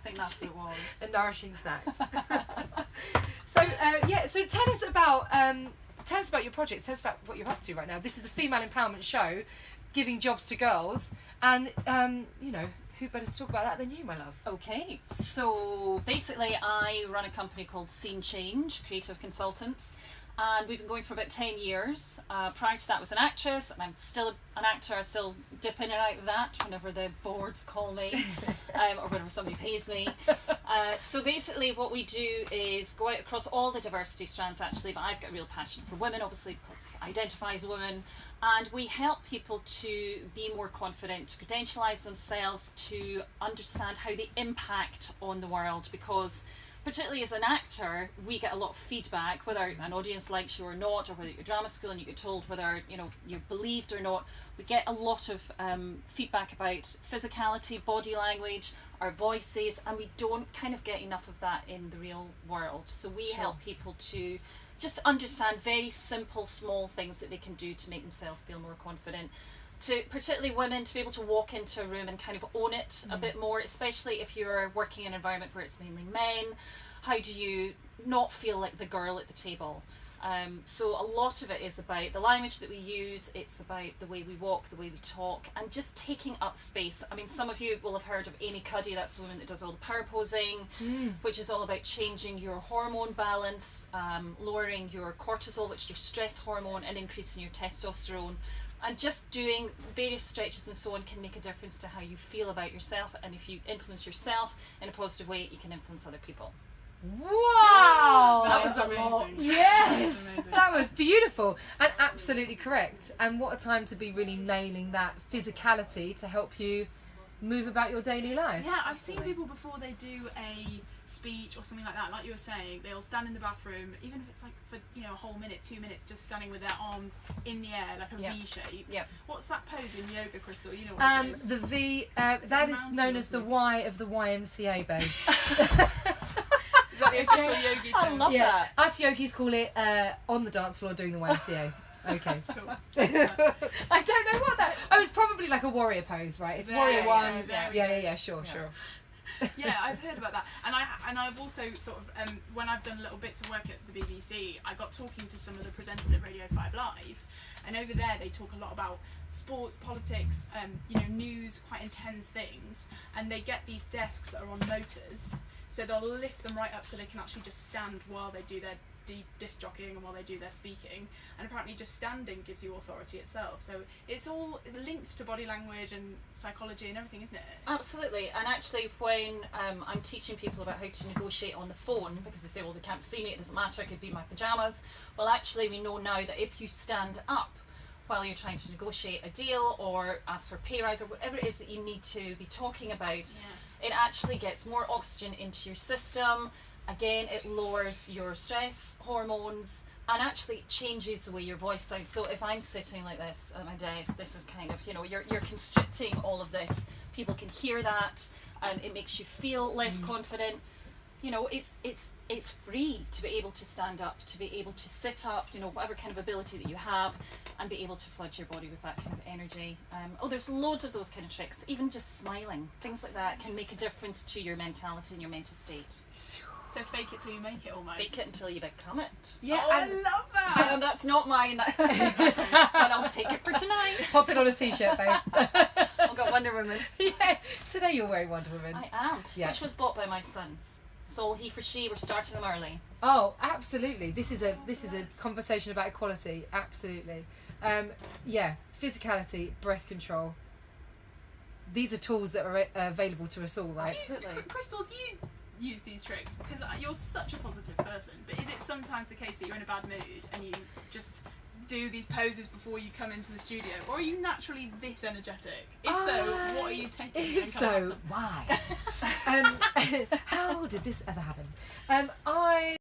think that's what it was. A nourishing snack. So tell us about your projects. Tell us about what you're up to right now. This is a female empowerment show, giving jobs to girls, and who better to talk about that than you, my love? Okay, so basically I run a company called Scene Change Creative Consultants, and we've been going for about 10 years. Prior to that I was an actress, and I'm still an actor. I still dip in and out of that whenever the boards call me, or whenever somebody pays me. So basically what we do is go out across all the diversity strands actually, but I've got a real passion for women, obviously, because I identify as a woman. And we help people to be more confident, to credentialise themselves, to understand how they impact on the world, because particularly as an actor, we get a lot of feedback, whether an audience likes you or not, or whether you're drama school and you get told whether you're believed or not. We get a lot of feedback about physicality, body language, our voices, and we don't kind of get enough of that in the real world. So we help people to just understand very simple, small things that they can do to make themselves feel more confident. To particularly women, to be able to walk into a room and kind of own it a bit more, especially if you're working in an environment where it's mainly men. How do you not feel like the girl at the table? So a lot of it is about the language that we use, it's about the way we walk, the way we talk, and just taking up space. I mean, some of you will have heard of Amy Cuddy, that's the woman that does all the power posing, which is all about changing your hormone balance, lowering your cortisol, which is your stress hormone, and increasing your testosterone. And just doing various stretches and so on can make a difference to how you feel about yourself, and if you influence yourself in a positive way, you can influence other people. Wow, that was amazing. Yes, that was beautiful and absolutely correct. And what a time to be really nailing that physicality to help you move about your daily life. Yeah, I've seen people before they do a speech or something like that, like you were saying, they'll stand in the bathroom, even if it's like for a whole minute, 2 minutes, just standing with their arms in the air like a V shape. Yep. What's that pose in yoga, Krystal? You know what it is? The V, that is known as the Y of the YMCA, babe. Is that the official yogi term? I love that. Us yogis call it on the dance floor doing the YMCA. Okay. Cool. I don't know what that. Oh, it's probably like a warrior pose, right? It's warrior one. Sure. Yeah, I've heard about that, and I've also sort of when I've done little bits of work at the BBC, I got talking to some of the presenters at Radio 5 Live, and over there they talk a lot about sports, politics, news, quite intense things, and they get these desks that are on motors, so they'll lift them right up so they can actually just stand while they do their disc jockeying and while they do their speaking, and apparently just standing gives you authority itself. So it's all linked to body language and psychology and everything, isn't it? Absolutely. And actually when I'm teaching people about how to negotiate on the phone, because they say, well, they can't see me, it doesn't matter, it could be my pyjamas. Well, actually we know now that if you stand up while you're trying to negotiate a deal or ask for a pay rise or whatever it is that you need to be talking about, it actually gets more oxygen into your system. Again, it lowers your stress hormones and actually changes the way your voice sounds. So if I'm sitting like this at my desk, this is kind of, you're constricting all of this. People can hear that, and it makes you feel less confident. It's free to be able to stand up, to be able to sit up, whatever kind of ability that you have, and be able to flood your body with that kind of energy. There's loads of those kind of tricks. Even just smiling, things like that can make a difference to your mentality and your mental state. So fake it till you make it, almost. Fake it until you become it. Yeah, I love that. And that's not mine, but I'll take it for tonight. Pop it on a t-shirt, babe. I've got Wonder Woman. Yeah, today you're wearing Wonder Woman. I am, Yeah. which was bought by my sons. It's all he for she. We're starting them early. Oh, absolutely. This is a conversation about equality. Absolutely. Physicality, breath control. These are tools that are available to us all, right? Absolutely. Krystal, do you use these tricks? Because you're such a positive person, but is it sometimes the case that you're in a bad mood and you just do these poses before you come into the studio, or are you naturally this energetic? If so, what are you taking? If so, why? How did this ever happen?